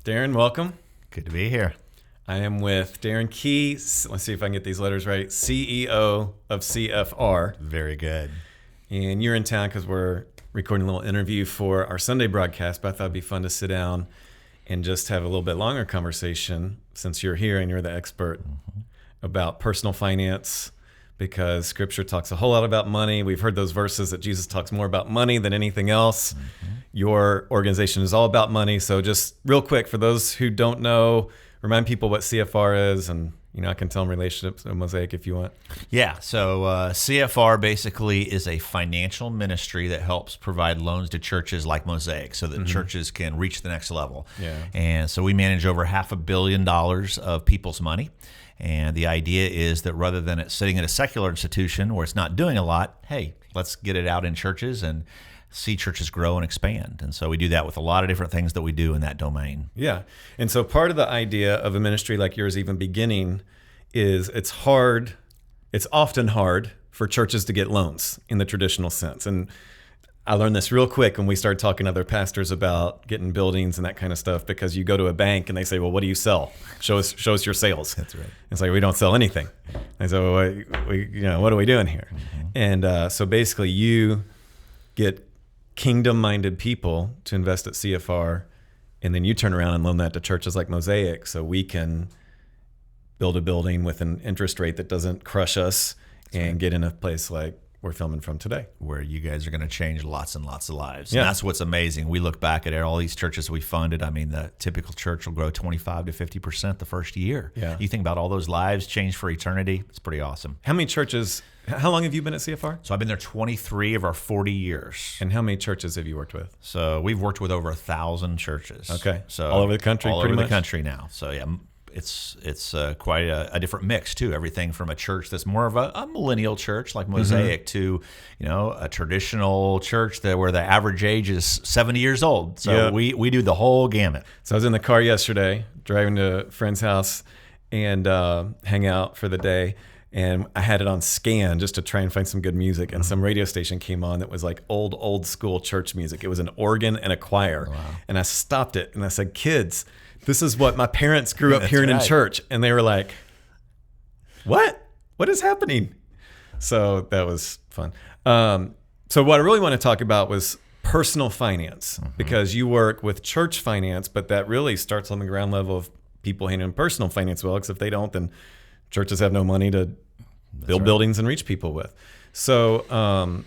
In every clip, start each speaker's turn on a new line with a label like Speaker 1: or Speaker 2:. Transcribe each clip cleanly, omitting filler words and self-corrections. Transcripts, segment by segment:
Speaker 1: Darren, welcome.
Speaker 2: Good to be here.
Speaker 1: I am with Darren Key. Let's see if I can get these letters right. CEO of CFR.
Speaker 2: Very good.
Speaker 1: And you're in town because we're recording a little interview for our Sunday broadcast, but I thought it'd be fun to sit down and just have a little bit longer conversation since you're here and you're the expert about personal finance, because Scripture talks a whole lot about money. We've heard those verses that Jesus talks more about money than anything else. Your organization is all about money. So just real quick, for those who don't know, remind people what CFR is, and I can tell them relationships and Mosaic if you want.
Speaker 2: Yeah, so CFR basically is a financial ministry that helps provide loans to churches like Mosaic so that churches can reach the next level.
Speaker 1: Yeah.
Speaker 2: And so we manage over $500 million of people's money. And the idea is that rather than it sitting in a secular institution where it's not doing a lot, hey, let's get it out in churches and see churches grow and expand. And so we do that with a lot of different things that we do in that domain.
Speaker 1: Yeah. And so part of the idea of a ministry like yours even beginning is it's often hard for churches to get loans in the traditional sense. And I learned this real quick when we started talking to other pastors about getting buildings and that kind of stuff, because you go to a bank and they say, well, what do you sell? Show us your sales.
Speaker 2: That's right.
Speaker 1: It's like, we don't sell anything. And so what are we doing here? And so basically you get kingdom-minded people to invest at CFR, and then you turn around and loan that to churches like Mosaic so we can build a building with an interest rate that doesn't crush us and get in a place like we're filming from today,
Speaker 2: where you guys are going to change lots and lots of lives.
Speaker 1: Yeah.
Speaker 2: And that's what's amazing. We look back at all these churches we funded. I mean, the typical church will grow 25 to 50% the first year.
Speaker 1: Yeah.
Speaker 2: You think about all those lives changed for eternity. It's pretty awesome.
Speaker 1: How long have you been at CFR?
Speaker 2: So I've been there 23 of our 40 years.
Speaker 1: And how many churches have you worked with?
Speaker 2: So we've worked with over 1,000 churches.
Speaker 1: Okay.
Speaker 2: So
Speaker 1: all over the country,
Speaker 2: all
Speaker 1: pretty
Speaker 2: over
Speaker 1: much?
Speaker 2: the country now. So yeah, it's quite a different mix too. Everything from a church that's more of a millennial church like Mosaic to a traditional church where the average age is 70 years old. So we do the whole gamut.
Speaker 1: So I was in the car yesterday driving to a friend's house and hang out for the day. And I had it on scan just to try and find some good music. And some radio station came on that was like old school church music. It was an organ and a choir. Wow. And I stopped it and I said, kids, this is what my parents grew up hearing in church. And they were like, what? What is happening? So that was fun. So what I really want to talk about was personal finance, because you work with church finance, but that really starts on the ground level of people handling personal finance well, because if they don't, then churches have no money to build buildings and reach people with. So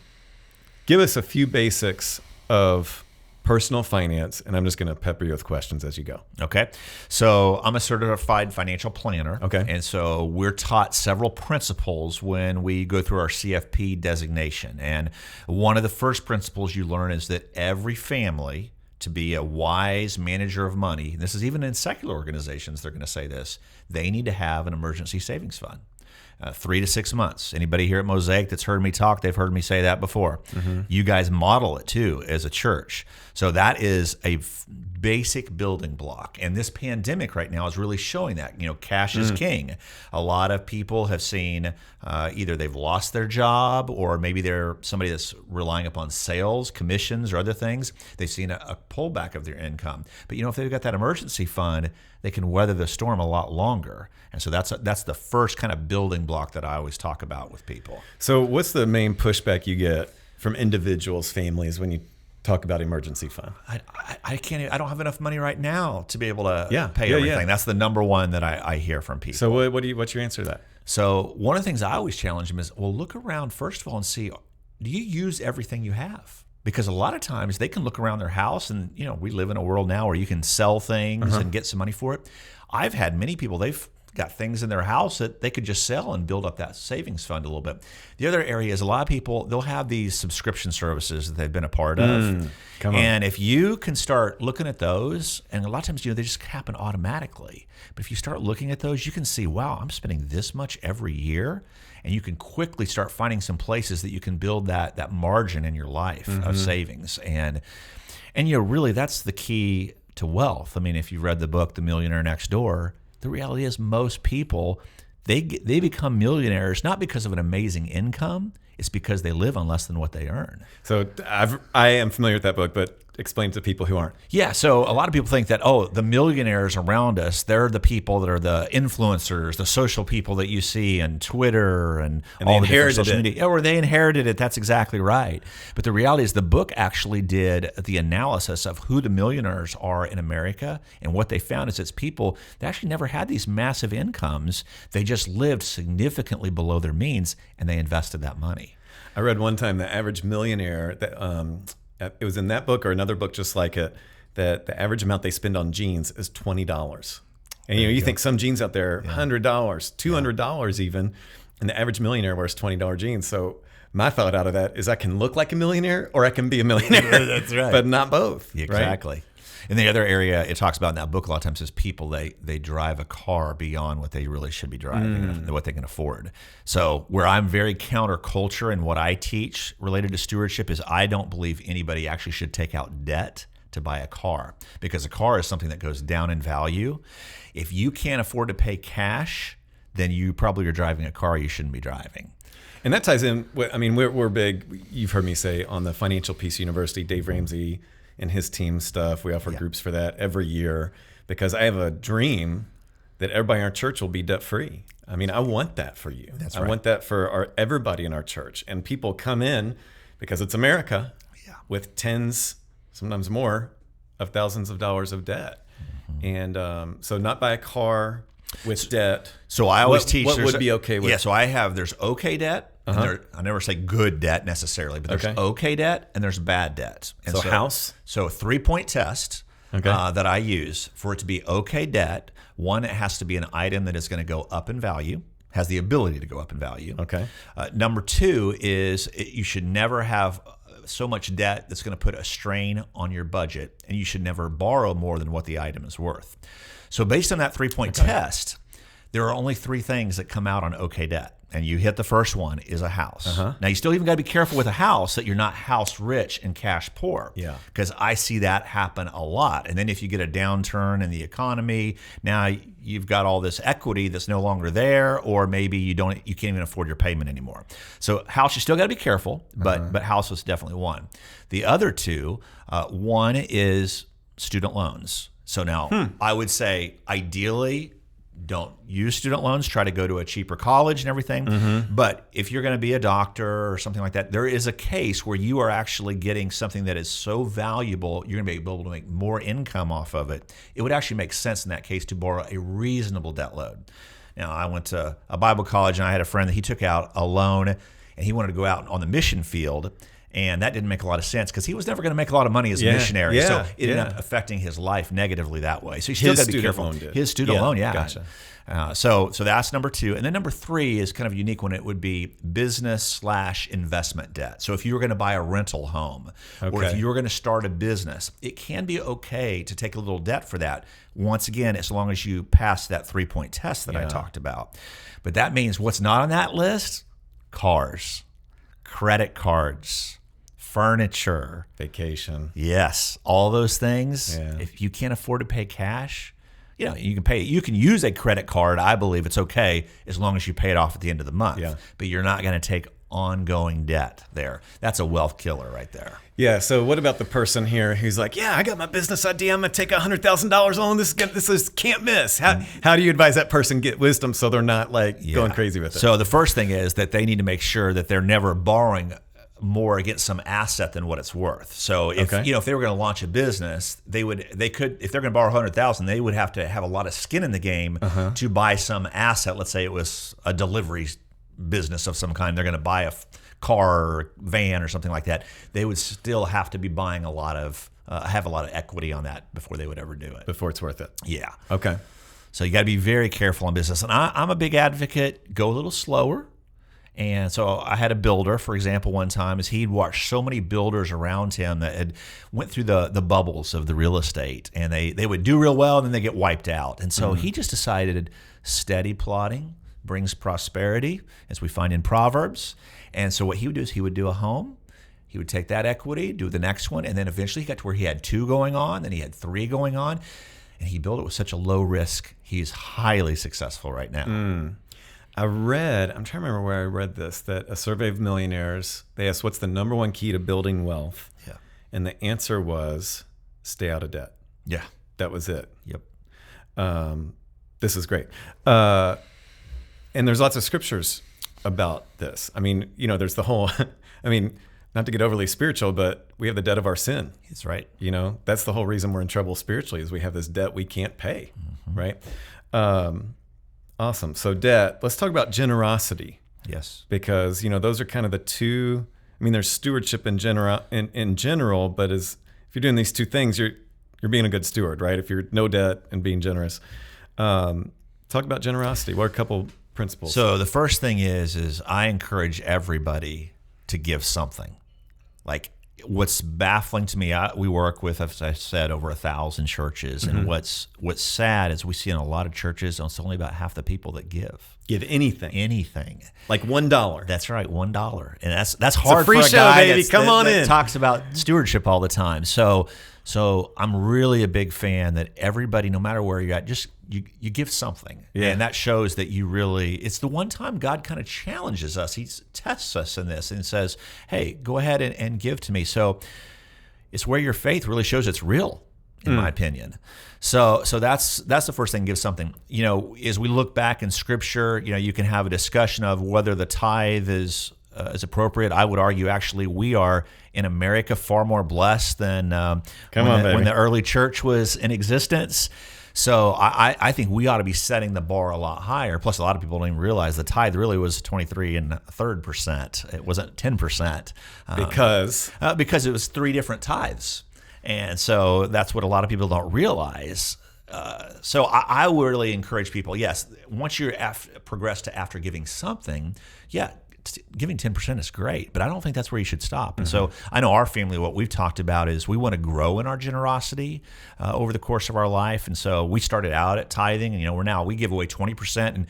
Speaker 1: give us a few basics of personal finance, and I'm just going to pepper you with questions as you go.
Speaker 2: Okay. So I'm a certified financial planner.
Speaker 1: Okay.
Speaker 2: And so we're taught several principles when we go through our CFP designation. And one of the first principles you learn is that every family, to be a wise manager of money, and this is even in secular organizations, they're going to say this, they need to have an emergency savings fund. 3 to 6 months. Anybody here at Mosaic that's heard me talk, they've heard me say that before. You guys model it too as a church. So that is a basic building block. And this pandemic right now is really showing that. Cash is king. A lot of people have seen either they've lost their job, or maybe they're somebody that's relying upon sales, commissions, or other things. They've seen a pullback of their income. But if they've got that emergency fund, they can weather the storm a lot longer. And so that's the first kind of building block that I always talk about with people.
Speaker 1: So what's the main pushback you get from individuals, families, when you talk about emergency fund?
Speaker 2: I can't. I don't have enough money right now to be able to pay everything. Yeah. That's the number one that I hear from people.
Speaker 1: So what's your answer to that?
Speaker 2: So one of the things I always challenge them is, well, look around first of all and see, do you use everything you have? Because a lot of times they can look around their house, and we live in a world now where you can sell things and get some money for it. I've had many people, they've got things in their house that they could just sell and build up that savings fund a little bit. The other area is a lot of people, they'll have these subscription services that they've been a part of. And if you can start looking at those, and a lot of times, they just happen automatically. But if you start looking at those, you can see, wow, I'm spending this much every year. And you can quickly start finding some places that you can build that margin in your life of savings. And really, that's the key to wealth. I mean, if you've read the book, The Millionaire Next Door, the reality is most people, they become millionaires not because of an amazing income. It's because they live on less than what they earn.
Speaker 1: So I am familiar with that book, but explain to people who aren't.
Speaker 2: Yeah, so a lot of people think that, the millionaires around us, they're the people that are the influencers, the social people that you see on Twitter and all the different social media. Or they inherited it. That's exactly right. But the reality is the book actually did the analysis of who the millionaires are in America, and what they found is it's people that actually never had these massive incomes. They just lived significantly below their means, and they invested that money.
Speaker 1: I read one time the average millionaire, that it was in that book or another book just like it, that the average amount they spend on jeans is $20. And you think some jeans out there, $100, $200 even, and the average millionaire wears $20 jeans. So my thought out of that is I can look like a millionaire or I can be a millionaire.
Speaker 2: That's right.
Speaker 1: But not both.
Speaker 2: Exactly. Right? And the other area it talks about in that book a lot of times is people, they drive a car beyond what they really should be driving and what they can afford. So where I'm very counterculture and what I teach related to stewardship is I don't believe anybody actually should take out debt to buy a car, because a car is something that goes down in value. If you can't afford to pay cash, then you probably are driving a car you shouldn't be driving.
Speaker 1: And that ties in, I mean, we're big, you've heard me say on the Financial Peace University, Dave Ramsey and his team stuff. We offer groups for that every year because I have a dream that everybody in our church will be debt free. I mean, I want that for you.
Speaker 2: That's right.
Speaker 1: I want that for everybody in our church. And people come in because it's America with tens, sometimes more, of thousands of dollars of debt. And so not buy a car with debt.
Speaker 2: So I always teach
Speaker 1: what would be okay with.
Speaker 2: Yeah, so there's okay debt. And I never say good debt necessarily, but there's okay debt and there's bad debt. And
Speaker 1: so house?
Speaker 2: So a 3-point test that I use for it to be okay debt. One, it has to be an item that is going to go up in value, has the ability to go up in value.
Speaker 1: Okay.
Speaker 2: Number two is you should never have so much debt that's going to put a strain on your budget, and you should never borrow more than what the item is worth. So based on that 3-point test, there are only 3 things that come out on okay debt. And you hit the first one is a house. Now, you still even got to be careful with a house that you're not house rich and cash poor. Yeah. Because I see that happen a lot. And then if you get a downturn in the economy, now you've got all this equity that's no longer there, or maybe you can't even afford your payment anymore. So house, you still got to be careful, but house was definitely one. The other two, one is student loans. So now I would say ideally, don't use student loans. Try to go to a cheaper college and everything. But if you're going to be a doctor or something like that, there is a case where you are actually getting something that is so valuable, you're going to be able to make more income off of it. It would actually make sense in that case to borrow a reasonable debt load. Now, I went to a Bible college, and I had a friend that he took out a loan, and he wanted to go out on the mission field. And that didn't make a lot of sense because he was never going to make a lot of money as a missionary. So it ended up affecting his life negatively that way. So you still got to be careful. His student loan,
Speaker 1: Gotcha.
Speaker 2: So that's number 2. And then number 3 is kind of unique when it would be business/investment debt. So if you were going to buy a rental home or if you were going to start a business, it can be okay to take a little debt for that. Once again, as long as you pass that 3-point test that I talked about. But that means what's not on that list? Cars, credit cards, furniture,
Speaker 1: vacation.
Speaker 2: Yes, all those things. Yeah. If you can't afford to pay cash, you can pay. You can use a credit card. I believe it's okay as long as you pay it off at the end of the month. Yeah. But you're not going to take ongoing debt there. That's a wealth killer right there.
Speaker 1: Yeah. So what about the person here who's like, I got my business idea. I'm going to take $100,000 on this. This is can't miss. How do you advise that person get wisdom so they're not going crazy with it?
Speaker 2: So the first thing is that they need to make sure that they're never borrowing more against some asset than what it's worth. So if they were going to launch a business, they could if they're going to borrow $100,000, they would have to have a lot of skin in the game to buy some asset. Let's say it was a delivery business of some kind. They're going to buy a car or van or something like that. They would still have to be buying have a lot of equity on that before they would ever do it.
Speaker 1: Before it's worth it.
Speaker 2: Yeah.
Speaker 1: Okay.
Speaker 2: So you got to be very careful in business. And I'm a big advocate, go a little slower. And so I had a builder, for example, one time, as he'd watched so many builders around him that had went through the bubbles of the real estate, and they would do real well, and then they get wiped out. And so he just decided steady plodding brings prosperity, as we find in Proverbs. And so what he would do is he would do a home. He would take that equity, do the next one, and then eventually he got to where he had 2 going on, then he had 3 going on, and he built it with such a low risk. He's highly successful right now.
Speaker 1: I'm trying to remember where I read this, that a survey of millionaires, they asked what's the number one key to building wealth. Yeah. And the answer was stay out of debt.
Speaker 2: Yeah.
Speaker 1: That was it.
Speaker 2: Yep.
Speaker 1: This is great. And there's lots of scriptures about this. I mean, there's the whole, not to get overly spiritual, but we have the debt of our sin.
Speaker 2: That's right.
Speaker 1: That's the whole reason we're in trouble spiritually, is we have this debt we can't pay, right? Awesome. So debt, let's talk about generosity.
Speaker 2: Yes.
Speaker 1: Because, those are kind of the two, there's stewardship in general, but if you're doing these two things, you're being a good steward, right? If you're no debt and being generous. Talk about generosity. What are a couple principles?
Speaker 2: So the first thing is I encourage everybody to give something. Like, what's baffling to me, we work with, as I said, over 1,000 churches, and what's sad is we see in a lot of churches it's only about half the people that give anything,
Speaker 1: like $1.
Speaker 2: That's right, $1, and that's hard
Speaker 1: free
Speaker 2: for a
Speaker 1: show,
Speaker 2: guy
Speaker 1: baby. Come on
Speaker 2: that
Speaker 1: in.
Speaker 2: Talks about stewardship all the time. So I'm really a big fan that everybody, no matter where you're at, just you give something.
Speaker 1: Yeah.
Speaker 2: And that shows that it's the one time God kind of challenges us. He tests us in this and says, hey, go ahead and give to me. So it's where your faith really shows it's real, in my opinion. So that's the first thing, give something. As we look back in Scripture, you can have a discussion of whether the tithe is appropriate. I would argue, actually, we are in America far more blessed than when the early church was in existence. So I think we ought to be setting the bar a lot higher. Plus, a lot of people don't even realize the tithe really was 23 1/3%. It wasn't 10%. Because it was 3 different tithes. And so that's what a lot of people don't realize. So I would really encourage people, yes, once you progress to after giving something, giving 10% is great, but I don't think that's where you should stop. And so I know our family, what we've talked about is we want to grow in our generosity over the course of our life. And so we started out at tithing, and we give away 20%, and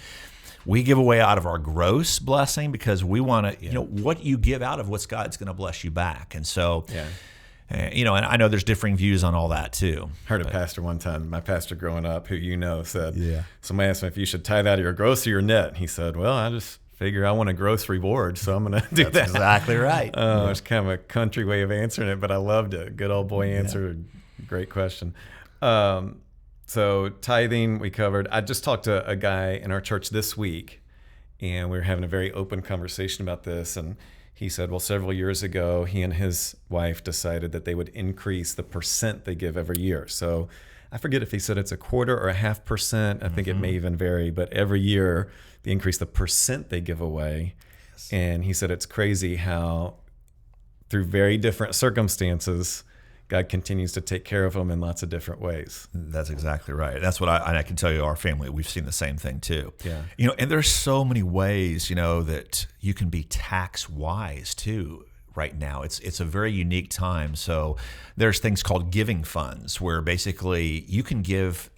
Speaker 2: we give away out of our gross blessing because we want to, what you give out of what's God's going to bless you back. And so, and I know there's differing views on all that too.
Speaker 1: Heard a pastor one time, my pastor growing up, who said, somebody asked him if you should tithe out of your gross or your net. He said, well, I just figure I want a gross reward, so I'm going to do that.
Speaker 2: That's exactly right.
Speaker 1: It's kind of a country way of answering it, but I loved it. Good old boy answer. Great question. So tithing, we covered. I just talked to a guy in our church this week, and we were having a very open conversation about this, and he said, well, several years ago, he and his wife decided that they would increase the percent they give every year. So I forget if he said it's 1/4 or 0.5%. I think it may even vary, but every year they increase the percent they give away. Yes. And he said it's crazy how through very different circumstances, God continues to take care of them in lots of different ways.
Speaker 2: That's exactly right. That's what I can tell you, our family, we've seen the same thing too.
Speaker 1: Yeah.
Speaker 2: And there's so many ways, that you can be tax wise too. Right now, it's a very unique time. So there's things called giving funds where basically you can give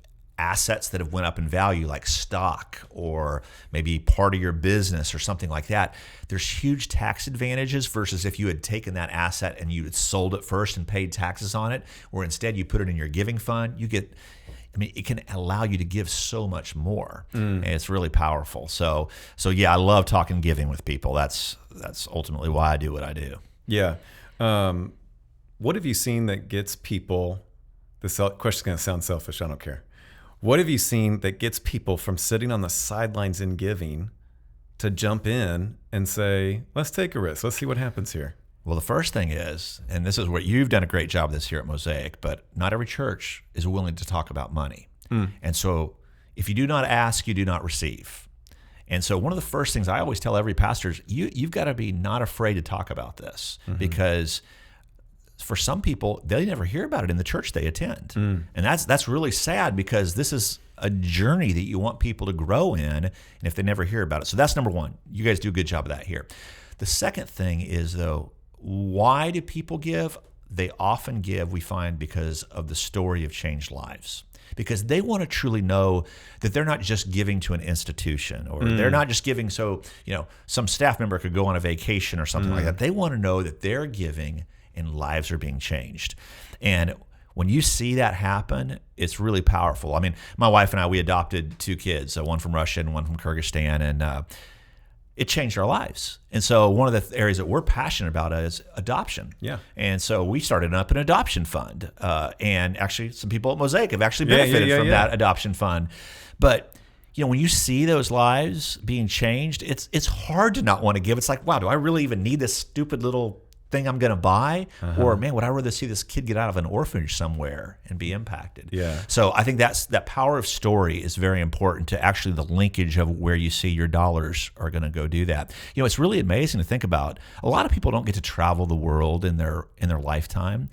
Speaker 2: assets that have went up in value, like stock or maybe part of your business or something like that. There's huge tax advantages versus if you had taken that asset and you had sold it first and paid taxes on it, or instead you put it in your giving fund. It can allow you to give so much more, and it's really powerful. So yeah, I love talking giving with people. That's ultimately why I do what I do.
Speaker 1: Yeah. What have you seen that gets people, this question's going to sound selfish, I don't care. What have you seen that gets people from sitting on the sidelines in giving to jump in and say, let's take a risk, let's see what happens here?
Speaker 2: Well, the first thing is, and this is what you've done a great job this year at Mosaic, but not every church is willing to talk about money. And so if you do not ask, you do not receive. And so one of the first things I always tell every pastor is you've got to be not afraid to talk about this, because for some people, they never hear about it in the church they attend. And that's really sad, because this is a journey that you want people to grow in, and if they never hear about it. So that's number one. You guys do a good job of that here. The second thing is, though, why do people give? They often give, we find, because of the story of changed lives. Because they want to truly know that they're not just giving to an institution, or they're not just giving so, some staff member could go on a vacation or something like that. They want to know that they're giving and lives are being changed. And when you see that happen, it's really powerful. My wife and I, we adopted 2 kids, one from Russia and one from Kyrgyzstan. And it changed our lives. And so one of the areas that we're passionate about is adoption.
Speaker 1: Yeah.
Speaker 2: And so we started up an adoption fund. And actually some people at Mosaic have actually benefited from that adoption fund. But when you see those lives being changed, it's hard to not want to give. It's like, wow, do I really even need this stupid little thing I'm going to buy? Or man, would I rather see this kid get out of an orphanage somewhere and be impacted?
Speaker 1: Yeah.
Speaker 2: So I think that power of story is very important to actually the linkage of where you see your dollars are going to go do that. It's really amazing to think about. A lot of people don't get to travel the world in their lifetime,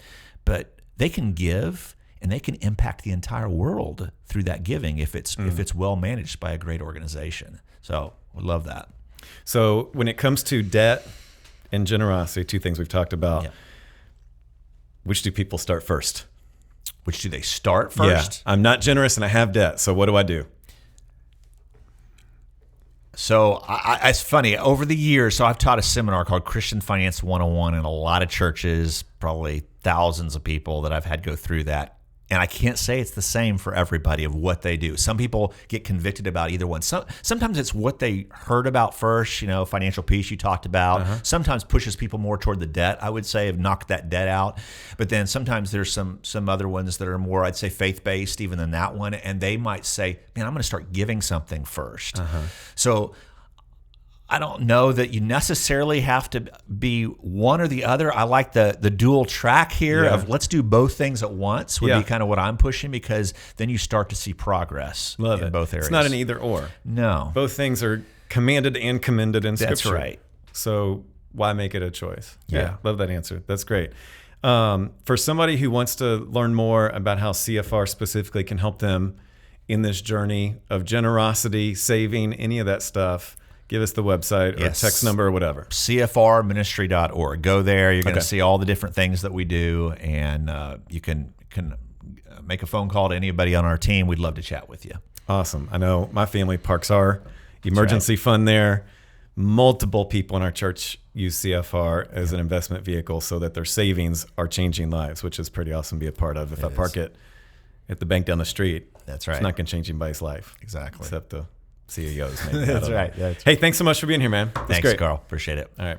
Speaker 2: but they can give and they can impact the entire world through that giving if it's well managed by a great organization. So we love that.
Speaker 1: So when it comes to debt and generosity, two things we've talked about. Which do people start first?
Speaker 2: Which do they start first?
Speaker 1: Yeah, I'm not generous and I have debt. So what do I do?
Speaker 2: So it's funny. Over the years, so I've taught a seminar called Christian Finance 101 in a lot of churches, probably thousands of people that I've had go through that. And I can't say it's the same for everybody of what they do. Some people get convicted about either one. Sometimes it's what they heard about first, financial peace you talked about. Sometimes pushes people more toward the debt, I would say, have knocked that debt out. But then sometimes there's some other ones that are more, I'd say, faith-based even than that one. And they might say, man, I'm going to start giving something first. So I don't know that you necessarily have to be one or the other. I like the dual track here of let's do both things at once would be kind of what I'm pushing, because then you start to see progress in both areas.
Speaker 1: It's not an either or.
Speaker 2: No.
Speaker 1: Both things are commanded and commended in Scripture.
Speaker 2: That's right.
Speaker 1: So why make it a choice? Yeah. Love that answer. That's great. For somebody who wants to learn more about how CFR specifically can help them in this journey of generosity, saving, any of that stuff, give us the website or text number or whatever.
Speaker 2: CFRministry.org. Go there. You're going to see all the different things that we do, and you can make a phone call to anybody on our team. We'd love to chat with you.
Speaker 1: Awesome. I know my family parks our emergency fund there. Multiple people in our church use CFR as an investment vehicle so that their savings are changing lives, which is pretty awesome to be a part of. If I park it at the bank down the street,
Speaker 2: that's right.
Speaker 1: It's not going to change anybody's life.
Speaker 2: Exactly.
Speaker 1: Except the CEOs. Maybe.
Speaker 2: That's right.
Speaker 1: Hey, thanks so much for being here, man.
Speaker 2: Thanks, Carl. Appreciate it.
Speaker 1: All right.